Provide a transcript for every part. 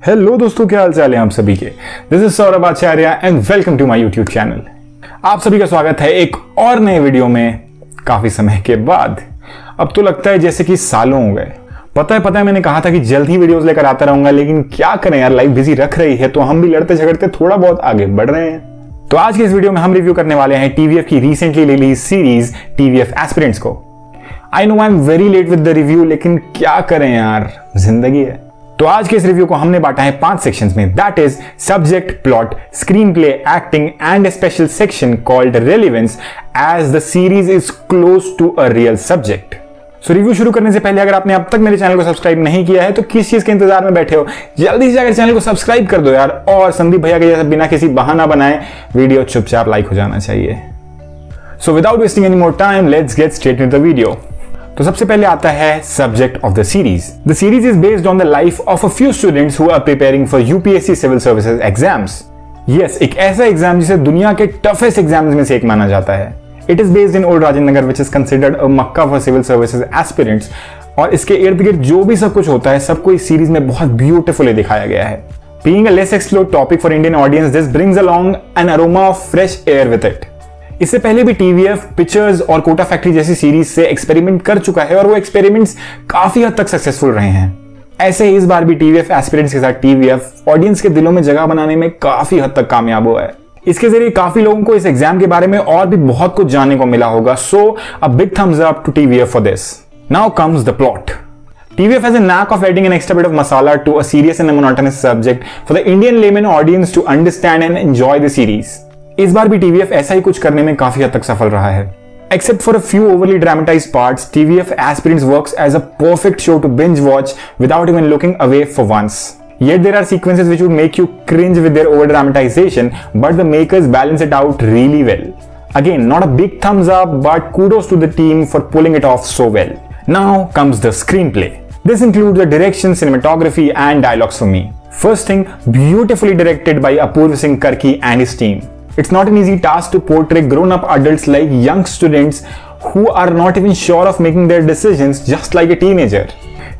Hello दोस्तों, क्या हाल चाल है आप सभी के। This is Saurabh Acharya and welcome to my YouTube channel. आप सभी का स्वागत है एक और नए वीडियो में काफी समय के बाद। अब तो लगता है जैसे कि सालों हो गए। पता है मैंने कहा था कि जल्द ही वीडियोस लेकर आता रहूंगा, लेकिन क्या करें यार, लाइफ बिजी रख रही है, तो हम भी लड़ते झगड़ते थोड़ा बहुत आगे बढ़ रहे हैं। तो आज के इस वीडियो में हम रिव्यू करने वाले हैं टीवीएफ की recently release series TVF aspirants को। I know I am very late with the review, लेकिन क्या करें यार, जिंदगी है। तो आज के इस रिव्यू को हमने बांटा है 5 सेक्शंस में, that is subject, plot, screenplay, acting and a special section called relevance, as the series is close to a real subject. So review शुरू करने से पहले अगर आपने अब तक मेरे चैनल को सब्सक्राइब नहीं किया है तो किस चीज के इंतजार में बैठे हो, जल्दी से जाकर चैनल को सब्सक्राइब कर दो यार। और संदीप भैया के जैसा बिना किसी बहाना बनाए वीडियो चुपचाप लाइक हो जाना चाहिए। So without wasting any more time, let's get straight into the video. तो सबसे पहले आता है subject of the series. The series is based on the life of a few students who are preparing for UPSC civil services exams. Yes, एक ऐसा exam जिसे दुनिया के टफेस्ट एग्जाम्स में से एक माना जाता है। It is based in old Rajendra Nagar, which is considered a Mecca for civil services aspirants. और इसके इर्द गिर्द जो भी सब कुछ होता है, सबको इस सीरीज में बहुत ब्यूटीफुली दिखाया गया है। Being a less explored topic for Indian audience, this brings along an aroma of fresh air with it. इससे पहले भी टीवीएफ पिक्चर्स और कोटा फैक्ट्री जैसी सीरीज से एक्सपेरिमेंट कर चुका है और वो एक्सपेरिमेंट्स काफी हद तक सक्सेसफुल रहे हैं। ऐसे ही इस बार भी टीवीएफ एस्पिरेंट्स के साथ टीवीएफ ऑडियंस के दिलों में जगह बनाने में काफी हद तक कामयाब हुआ है। इसके जरिए काफी लोगों को इस एग्जाम के बारे में और भी बहुत कुछ जानने को मिला होगा। So a big thumbs up to TVF for this. Now comes the plot. TVF has a knack of adding an extra bit of masala to a serious and a monotonous subject for the Indian layman audience to understand and enjoy the series. इस बार भी TVF ऐसा ही कुछ करने में काफी हद तक सफल रहा है। Except for a few overly dramatized parts, TVF Aspirants works as a perfect show to binge watch without even looking away for once. Yet there are sequences which would make you cringe with their over dramatization, but the makers balance it out really well. Again, not a big thumbs up, but kudos to the team for pulling it off so well. Now comes the screenplay. This includes the direction, cinematography and dialogues for me. First thing, beautifully directed by Apurva Singh Karki and his team. It's not an easy task to portray grown-up adults like young students who are not even sure of making their decisions, just like a teenager.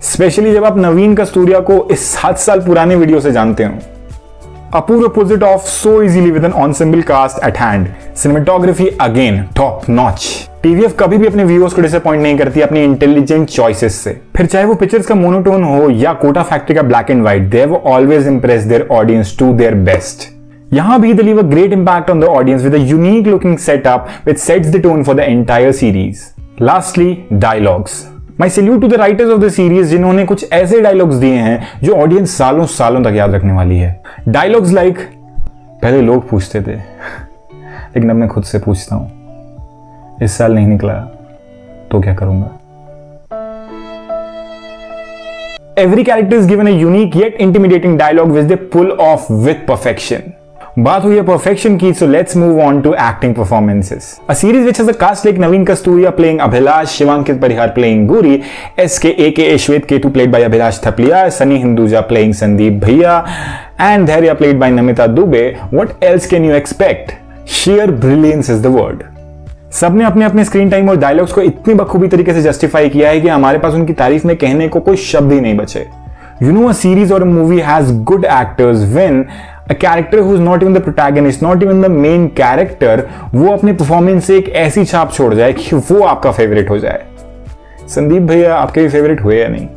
Especially जब आप नवीन कस्तूरिया को इस 7 साल पुराने video से जानते हो। Apurva pulls it off so easily with an ensemble cast at hand. Cinematography again top notch. TVF कभी भी अपने व्यूअर्स को डिसअपॉइंट नहीं करती अपनी इंटेलिजेंट चॉइसेस से। फिर चाहे वो पिक्चर्स का मोनोटोन हो या कोटा फैक्ट्री का black and white, they have always impressed their audience to their best. यहाँ भी they leave a great impact on the audience with a unique looking setup which sets the tone for the entire series. Lastly, dialogues. My salute to the writers of the series जिन्होंने कुछ ऐसे dialogues दिए हैं जो audience सालों सालों तक याद रखने वाली है। डायलॉग्स लाइक, पहले लोग पूछते थे लेकिन अब मैं खुद से पूछता हूं, इस साल नहीं निकला तो क्या करूंगा। Every character is given a unique yet intimidating dialogue which they pull off with perfection. बात हुई है परफेक्शन की, so let's move on to acting performances. A series which has a cast like Naveen Kasturia playing Abhilash, Shivankit Parihar playing Guri, SK aka Shwet Ketu played by Abhilash Thaplia, Sunny Hinduja playing Sandeep Bhaiya, and Dhairya played by Namita Dubey. What else can you expect? Sheer brilliance is the word. सबने अपने अपने screen time और dialogues को इतनी बखूबी तरीके से justify किया है कि हमारे पास उनकी तारीफ में कहने को कोई शब्द ही नहीं बचे। You know, a series or a movie has good actors when a character who is not even the protagonist, not even the main character, वो अपने परफॉर्मेंस से एक ऐसी छाप छोड़ जाए कि वो आपका फेवरेट हो जाए। संदीप भैया आपके भी फेवरेट हुए या नहीं?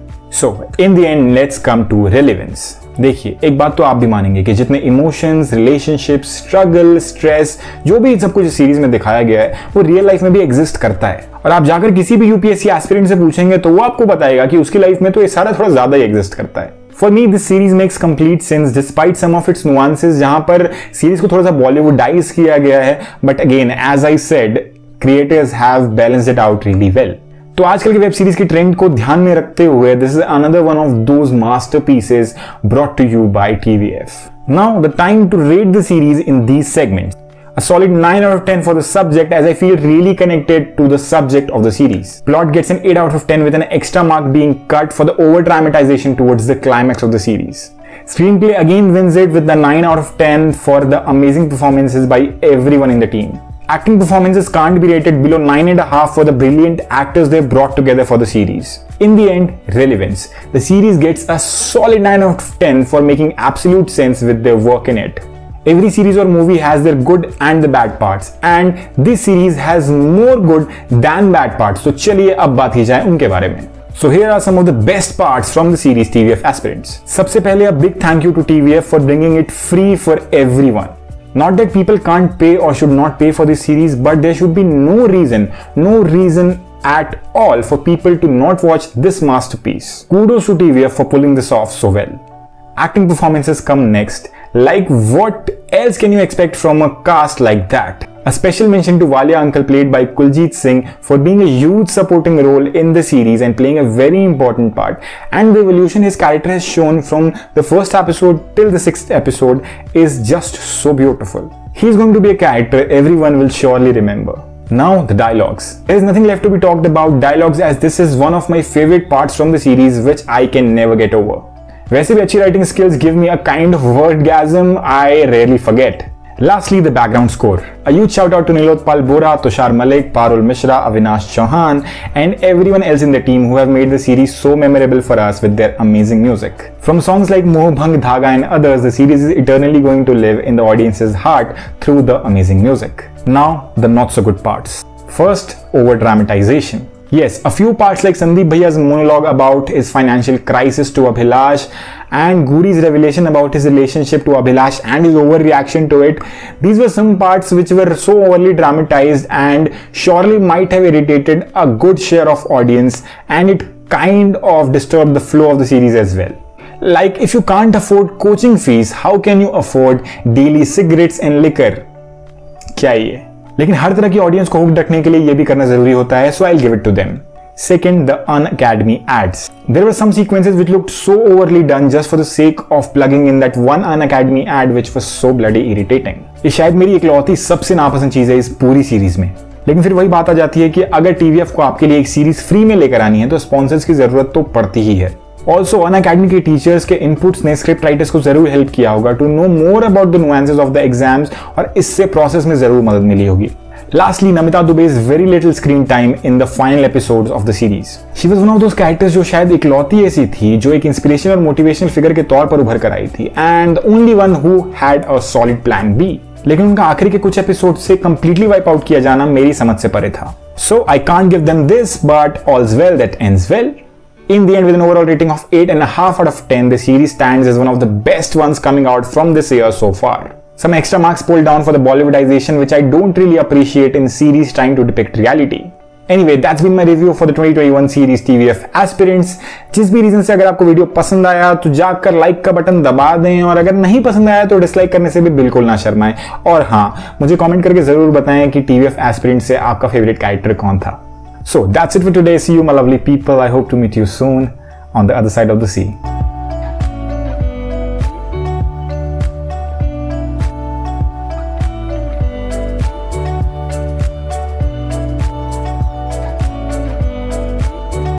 So in the end, let's come to relevance. देखिए, एक बात तो आप भी मानेंगे कि जितने इमोशंस, रिलेशनशिप्स, स्ट्रगल, स्ट्रेस, जो भी सब कुछ सीरीज में दिखाया गया है वो रियल लाइफ में भी एग्जिस्ट करता है। और आप जाकर किसी भी यूपीएससी एस्पिरेंट से पूछेंगे तो वो आपको बताएगा कि उसकी लाइफ में तो ये सारा थोड़ा ज्यादा ही एग्जिस्ट करता है। For me this series makes complete sense despite some of its nuances, जहां पर सीरीज को थोड़ा सा बॉलीवुडाइज किया गया है, but again as I said, creators have balanced it out really well. तो आजकल की वेब सीरीज की ट्रेंड को ध्यान में रखते हुए this is another one of those masterpieces brought to you by TVF. Now the time to rate the series in these segments. A solid 9 out of 10 for the subject, as I feel really connected to the subject of the series. Plot gets an 8 out of 10 with an extra mark being cut for the over dramatization towards the climax of the series. Screenplay again wins it with the 9 out of 10 for the amazing performances by everyone in the team. Acting performances can't be rated below 9.5 for the brilliant actors they've brought together for the series. In the end, relevance. The series gets a solid 9 out of 10 for making absolute sense with their work in it. Every series or movie has their good and the bad parts, and this series has more good than bad parts. तो चलिए अब बात की जाए उनके बारे में. So here are some of the best parts from the series TVF Aspirants. सबसे पहले a big thank you to TVF for bringing it free for everyone. Not that people can't pay or should not pay for this series, but there should be no reason at all for people to not watch this masterpiece. Kudos to TVF for pulling this off so well. Acting performances come next. Like, what else can you expect from a cast like that? A special mention to Walia Uncle, played by Kuljit Singh, for being a huge supporting role in the series and playing a very important part. And the evolution his character has shown from the first episode till the 6th episode is just so beautiful. He's going to be a character everyone will surely remember. Now the dialogues. There is nothing left to be talked about dialogues, as this is one of my favorite parts from the series which I can never get over. वैसे भी अच्छी writing skills give me a kind of wordgasm I rarely forget. Lastly, the background score. A huge shout out to Nilotpal Bora, Tushar Malik, Parul Mishra, Avinash Chauhan, and everyone else in the team who have made the series so memorable for us with their amazing music. From songs like Moh Bhang, Dhaga and others, the series is eternally going to live in the audience's heart through the amazing music. Now, the not so good parts. First, over dramatization. Yes, a few parts like Sandeep Bhaiya's monologue about his financial crisis to Abhilash and Guri's revelation about his relationship to Abhilash and his overreaction to it. These were some parts which were so overly dramatized and surely might have irritated a good share of audience, and it kind of disturbed the flow of the series as well. Like, if you can't afford coaching fees, how can you afford daily cigarettes and liquor? क्या ये? लेकिन हर तरह की audience को hook रखने के लिए ये भी करना जरूरी होता है, so I'll give it to them. Second, the Unacademy ads. There were some sequences which looked so overly done just for the sake of plugging in that one Unacademy ad which was so bloody irritating. ये शायद मेरी इकलौती सबसे नापसंद चीज है इस पूरी सीरीज में. लेकिन फिर वही बात आ जाती है कि अगर TVF को आपके लिए एक सीरीज फ्री में लेकर आनी है तो स्पॉन्सर्स की जरूरत तो पड़ती ही है. ऑल्सो अनअकैडमी के टीचर्स के इनपुट्स ने स्क्रिप्ट राइटर्स को जरूर हेल्प किया होगा to know more about the nuances of the exams, और इससे प्रोसेस में जरूर मदद मिली होगी. Lastly, Namita Dubey's very little screen time in the final episodes of the series. She was one of those characters जो शायद इकलौती ऐसी थी जो एक इंस्पिरेशनल और मोटिवेशनल फिगर के तौर पर उभर कर आई थी, and the only one who had a solid plan B. लेकिन उनका आखिरी के कुछ एपिसोड से completely wipe out किया जाना मेरी समझ से परे था. So I can't give them this, but all's well that ends well. In the end, with an overall rating of 8.5 out of 10, the series stands as one of the best ones coming out from this year so far. Some extra marks pulled down for the Bollywoodization, which I don't really appreciate in series trying to depict reality. Anyway, that's been my review for the 2021 series TVF Aspirants. जिस भी reason से अगर आपको video पसंद आया तो जाकर like का बटन दबा दें, और अगर नहीं पसंद आया तो डिसलाइक करने से भी बिल्कुल ना शर्माएं. और हाँ, मुझे कमेंट करके जरूर बताएं कि TVF Aspirants से आपका फेवरेट कैरेक्टर कौन था. So that's it for today. See you, my lovely people. I hope to meet you soon on the other side of the sea.